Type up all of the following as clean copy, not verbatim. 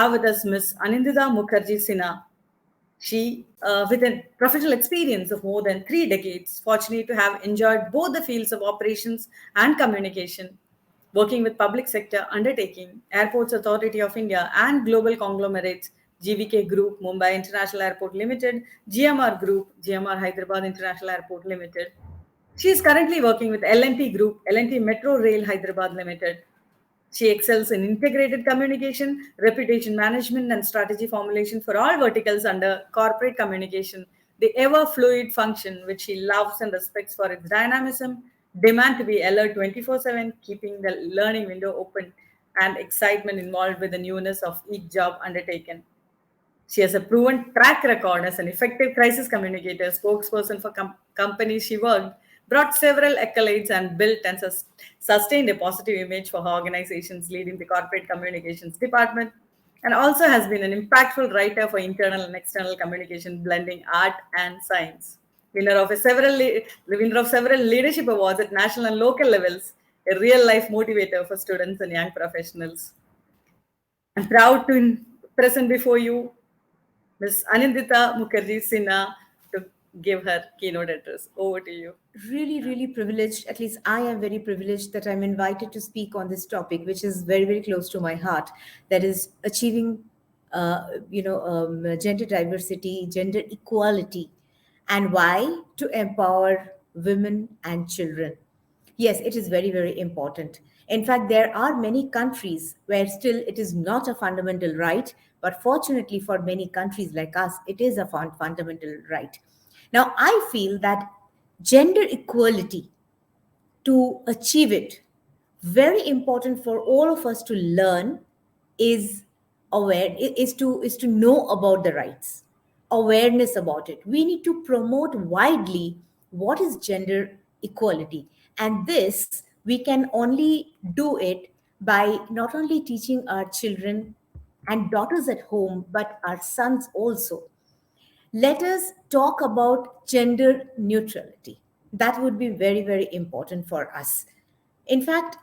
have with us Ms. Anindita Mookerjee Sinha. She, with a professional experience of more than 3 decades, fortunate to have enjoyed both the fields of operations and communication, working with public sector undertaking, Airports Authority of India and global conglomerates, GVK Group, Mumbai International Airport Limited, GMR Group, GMR Hyderabad International Airport Limited. She is currently working with L&T Group, L&T Metro Rail Hyderabad Limited. She excels in integrated communication, reputation management, and strategy formulation for all verticals under corporate communication, the ever fluid function which she loves and respects for its dynamism, demand to be alert 24/7, keeping the learning window open, and excitement involved with the newness of each job undertaken. She has a proven track record as an effective crisis communicator, spokesperson for companies she worked, brought several accolades, and built and sustained a positive image for her organizations leading the corporate communications department, and also has been an impactful writer for internal and external communication, blending art and science. Winner of several leadership awards at national and local levels, a real life motivator for students and young professionals. I'm proud to present before you Ms. Anindita Mookerjee Sinha to give her keynote address. Over to you. Really privileged. At least I am very privileged that I'm invited to speak on this topic, which is very close to my heart. That is achieving, gender diversity, gender equality, and why to empower women and children. Yes, it is very important. In fact, there are many countries where still it is not a fundamental right, but fortunately for many countries like us, it is a fundamental right. Now, I feel that gender equality, to achieve it, very important for all of us to learn is to know about the rights, awareness about it. We need to promote widely what is gender equality, and this we can only do it by not only teaching our children and daughters at home, but our sons also. Let us talk about gender neutrality. That would be very important for us. In fact,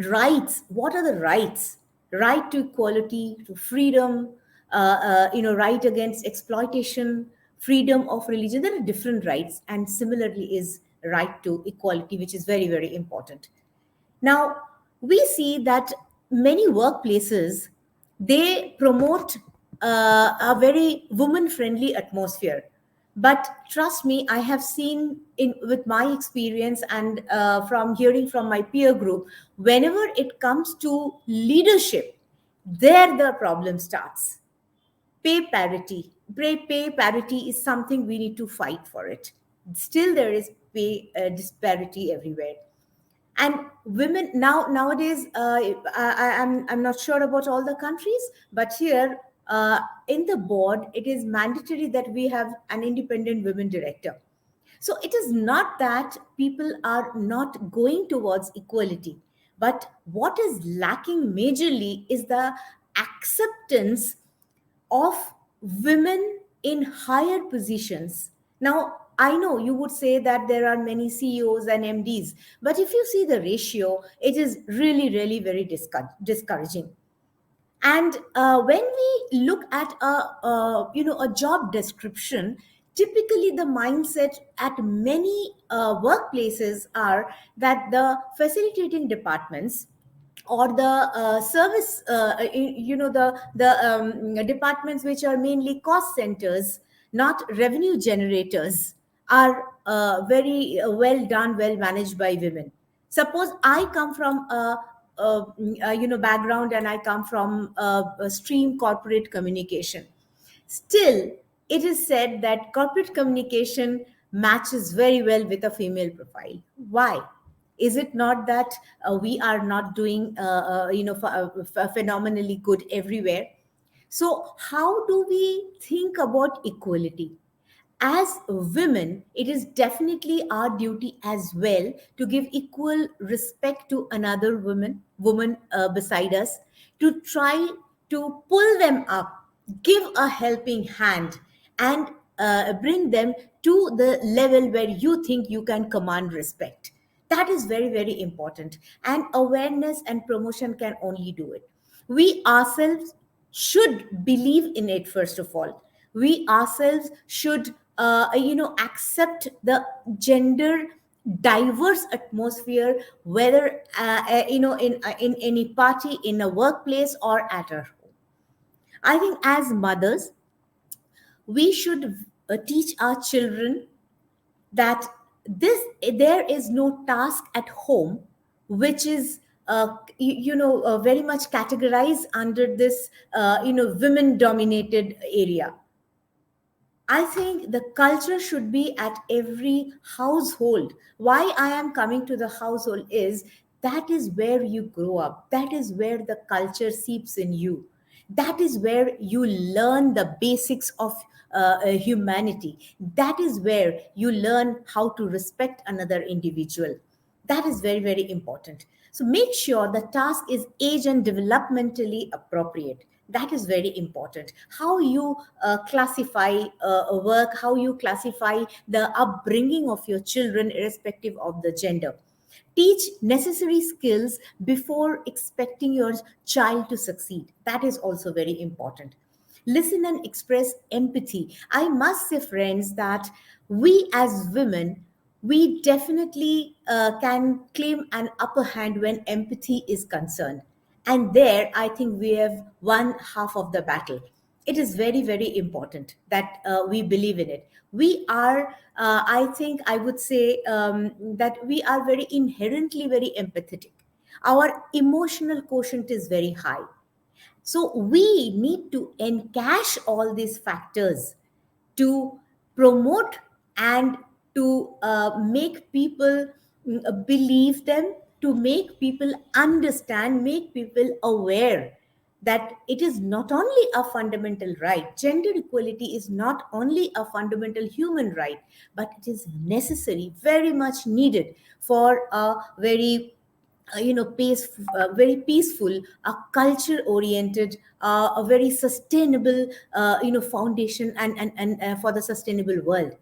rights, what are the rights? Right to equality, to freedom, right against exploitation, freedom of religion. There are different rights, and similarly is right to equality, which is very important. Now, we see that many workplaces, they promote a very woman-friendly atmosphere. But trust me, I have seen with my experience and from hearing from my peer group, whenever it comes to leadership, there the problem starts. Pay parity is something we need to fight for it. Still, there is pay disparity everywhere. And women nowadays, I'm not sure about all the countries, but here in the board, it is mandatory that we have an independent women director. So it is not that people are not going towards equality, but what is lacking majorly is the acceptance of women in higher positions. Now, I know you would say that there are many CEOs and MDs, but if you see the ratio, it is really very discouraging. And when we look at a job description, typically the mindset at many workplaces are that the facilitating departments or the service, the departments which are mainly cost centers, not revenue generators, are very well done, well managed by women. Suppose I come from a background and I come from a stream corporate communication. Still, it is said that corporate communication matches very well with a female profile. Why? Is it not that we are not doing phenomenally good everywhere? So how do we think about equality? As women, it is definitely our duty as well to give equal respect to another woman beside us, to try to pull them up, give a helping hand, and bring them to the level where you think you can command respect. That is very important. And awareness and promotion can only do it. We ourselves should believe in it. First of all, we ourselves should accept the gender diverse atmosphere, whether in any party, in a workplace, or at our home. I think as mothers, we should teach our children that this there is no task at home which is very much categorized under this women dominated area. I think the culture should be at every household. Why I am coming to the household is that is where you grow up. That is where the culture seeps in you. That is where you learn the basics of humanity. That is where you learn how to respect another individual. That is very, very important. So make sure the task is age and developmentally appropriate. That is very important. How you classify work, how you classify the upbringing of your children, irrespective of the gender. Teach necessary skills before expecting your child to succeed. That is also very important. Listen and express empathy. I must say, friends, that we as women, we definitely can claim an upper hand when empathy is concerned. And there, I think we have won half of the battle. It is very, very important that we believe in it. We are, I think, I would say that we are very inherently very empathetic. Our emotional quotient is very high. So we need to encash all these factors to promote and to make people believe them, to make people understand, make people aware that it is not only a fundamental right. Gender equality is not only a fundamental human right, but it is necessary, very much needed for a very very peaceful, a culture oriented, a very sustainable foundation, and for the sustainable world.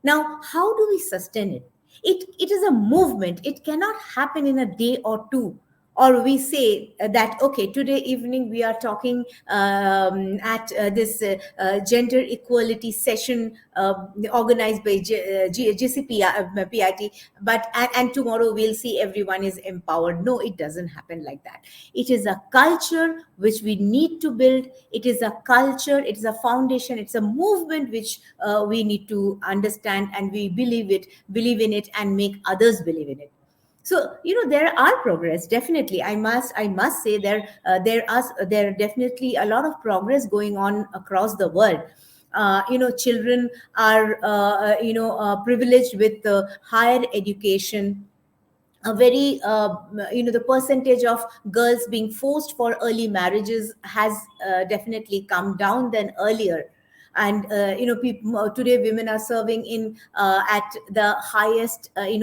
Now, how do we sustain it? It is a movement. It cannot happen in a day or two. Or we say that, okay, today evening we are talking at this gender equality session organized by GCPIT, and tomorrow we'll see everyone is empowered. No, it doesn't happen like that. It is a culture which we need to build. It is a culture, it is a foundation, it's a movement which we need to understand, and we believe in it, and make others believe in it. So there are progress, definitely. I must say there are definitely a lot of progress going on across the world. Children are privileged with higher education. A very the percentage of girls being forced for early marriages has definitely come down than earlier. And people today, women are serving in at the highest they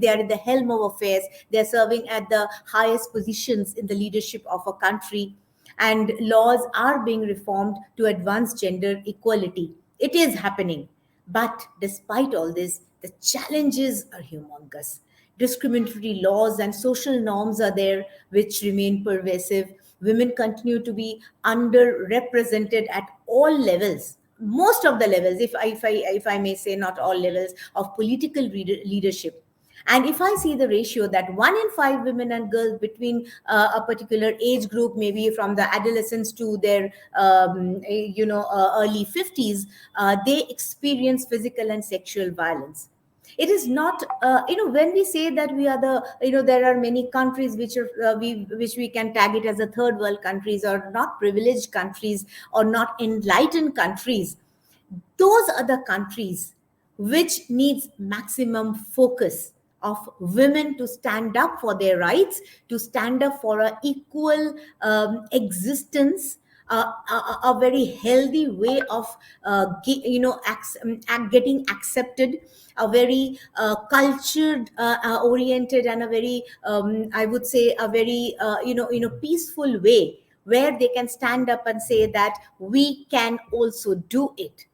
are in the helm of affairs. They are serving at the highest positions in the leadership of a country, and laws are being reformed to advance gender equality. It is happening. But despite all this, the challenges are humongous. Discriminatory laws and social norms are there which remain pervasive. Women continue to be underrepresented at all levels, most of the levels, if I may say, not all levels of political leadership. And if I see the ratio that 1 in 5 women and girls between a particular age group, maybe from the adolescence to their early 50s, they experience physical and sexual violence. It is not when we say that we are the there are many countries which are which we can tag it as a third world countries, or not privileged countries, or not enlightened countries. Those are the countries which needs maximum focus of women to stand up for their rights, to stand up for an equal existence, a very healthy way of getting accepted, a very cultured oriented, and a very I would say a very peaceful way, where they can stand up and say that we can also do it.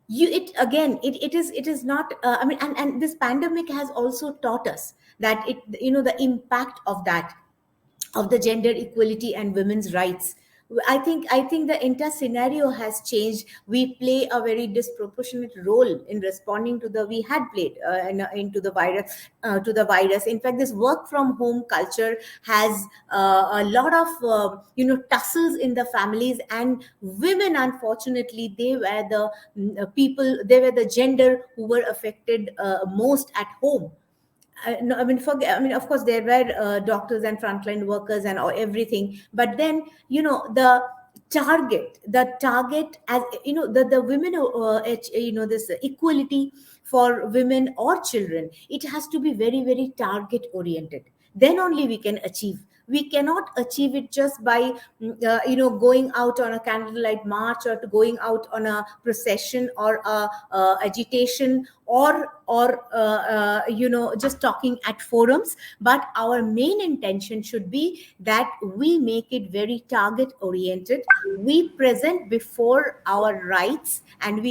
It is not and this pandemic has also taught us that the impact of that, of the gender equality and women's rights. I think the entire scenario has changed. We play a very disproportionate role in responding to the we had played into the virus. In fact, this work from home culture has a lot of tussles in the families, and women, unfortunately, they were the people, they were the gender who were affected most at home. No, I mean, of course, there were doctors and frontline workers and everything, but then the target, as the women, this equality for women or children, it has to be very, very target oriented. Then only we can achieve. We cannot achieve it just by going out on a candlelight march, or to going out on a procession, or a agitation, or just talking at forums. But our main intention should be that we make it very target oriented. We present before our rights, and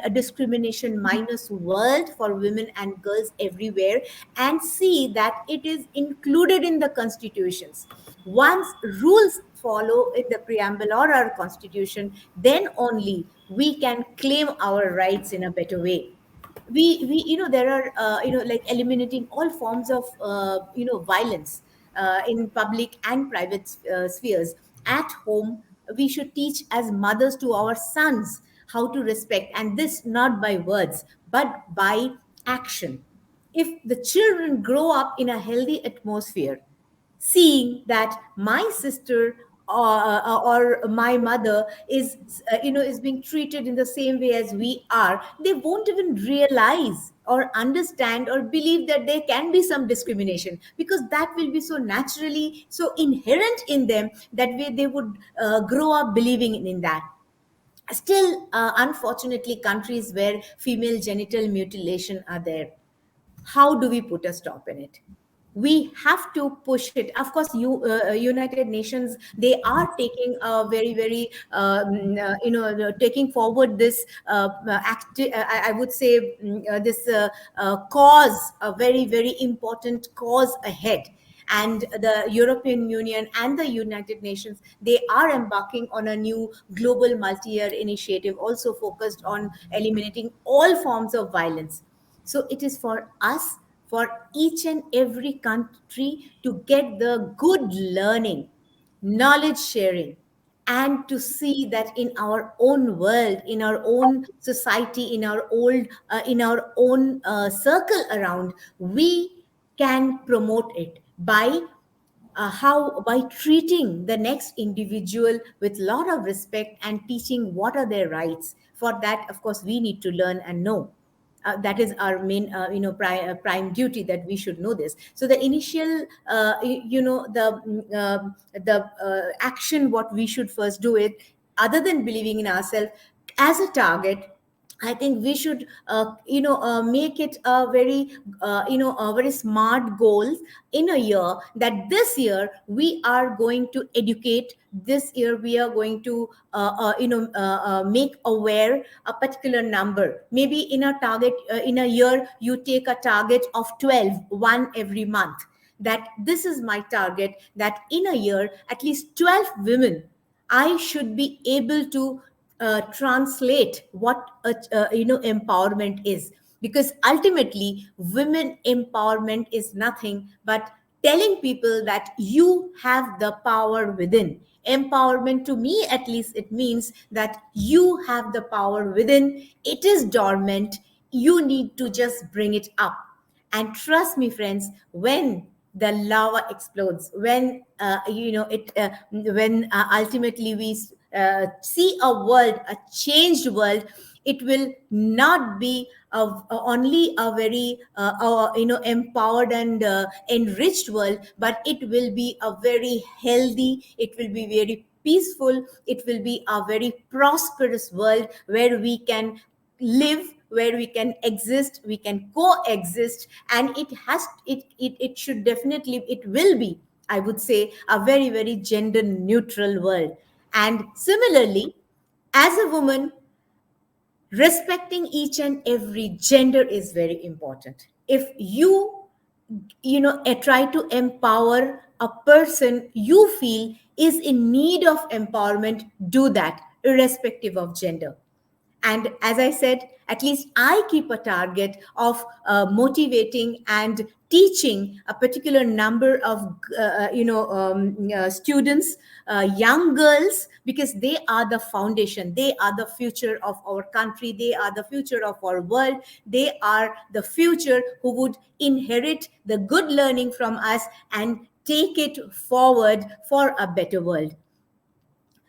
a discrimination minus world for women and girls everywhere, and see that it is included in the constitutions. Once rules follow in the preamble or our constitution, then only we can claim our rights in a better way. We there are like eliminating all forms of violence in public and private spheres. At home, we should teach as mothers to our sons how to respect, and this not by words but by action. If the children grow up in a healthy atmosphere, seeing that my sister or my mother is being treated in the same way as we are, they won't even realize or understand or believe that there can be some discrimination, because that will be so naturally so inherent in them that way they would grow up believing in that. Still, unfortunately, countries where female genital mutilation are there, how do we put a stop in it? We have to push it. Of course, United Nations, they are taking a very, very taking forward this I would say this cause, a very, very important cause ahead. And the European Union and the United Nations, they are embarking on a new global multi-year initiative, also focused on eliminating all forms of violence. So it is for us, for each and every country, to get the good learning, knowledge sharing, and to see that in our own world, in our own society, in our own circle around, we can promote it by how by treating the next individual with lot of respect and teaching what are their rights. For that, of course, we need to learn and know. That is our main prime duty, that we should know this. So the initial action what we should first do it, other than believing in ourselves as a target, I think we should, make it a very smart goal in a year, that this year we are going to educate. This year we are going to, make aware a particular number. Maybe in a target, in a year, you take a target of 12, one every month. That this is my target, that in a year, at least 12 women I should be able to translate what empowerment is. Because ultimately, women empowerment is nothing but telling people that you have the power within. Empowerment, to me at least, it means that you have the power within. It is dormant. You need to just bring it up. And trust me, friends, when the lava explodes, when ultimately we see a world, a changed world, it will not be only a very empowered and enriched world, but it will be a very healthy, it will be very peaceful, it will be a very prosperous world where we can live, where we can exist, we can coexist. And it should definitely, it will be, I would say, a very, very gender neutral world. And similarly, as a woman, respecting each and every gender is very important. If you try to empower a person you feel is in need of empowerment, do that, irrespective of gender. And as I said, at least I keep a target of motivating and teaching a particular number of students, young girls, because they are the foundation, they are the future of our country, they are the future of our world, they are the future who would inherit the good learning from us and take it forward for a better world.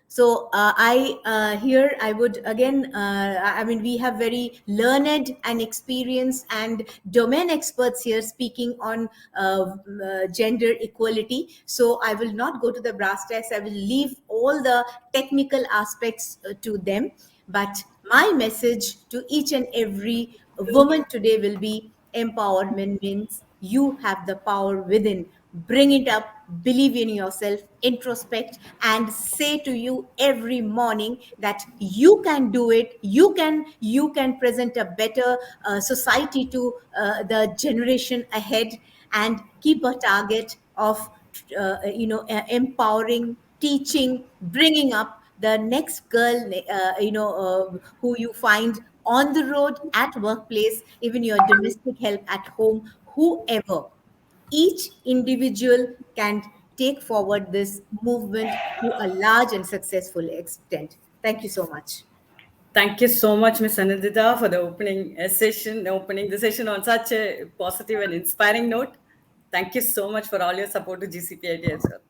So I here I would again, I mean, we have very learned and experienced and domain experts here speaking on gender equality. So I will not go to the brass tacks. I will leave all the technical aspects to them. But my message to each and every woman today will be: empowerment means you have the power within. Bring it up, believe in yourself, introspect, and say to you every morning that you can do it. You can present a better society to the generation ahead, and keep a target of empowering, teaching, bringing up the next girl, who you find on the road, at workplace, even your domestic help at home, whoever. Each individual can take forward this movement to a large and successful extent. Thank you so much. Thank you so much, Ms. Anindita, for the opening session, opening the session on such a positive and inspiring note. Thank you so much for all your support to GCPIT as well.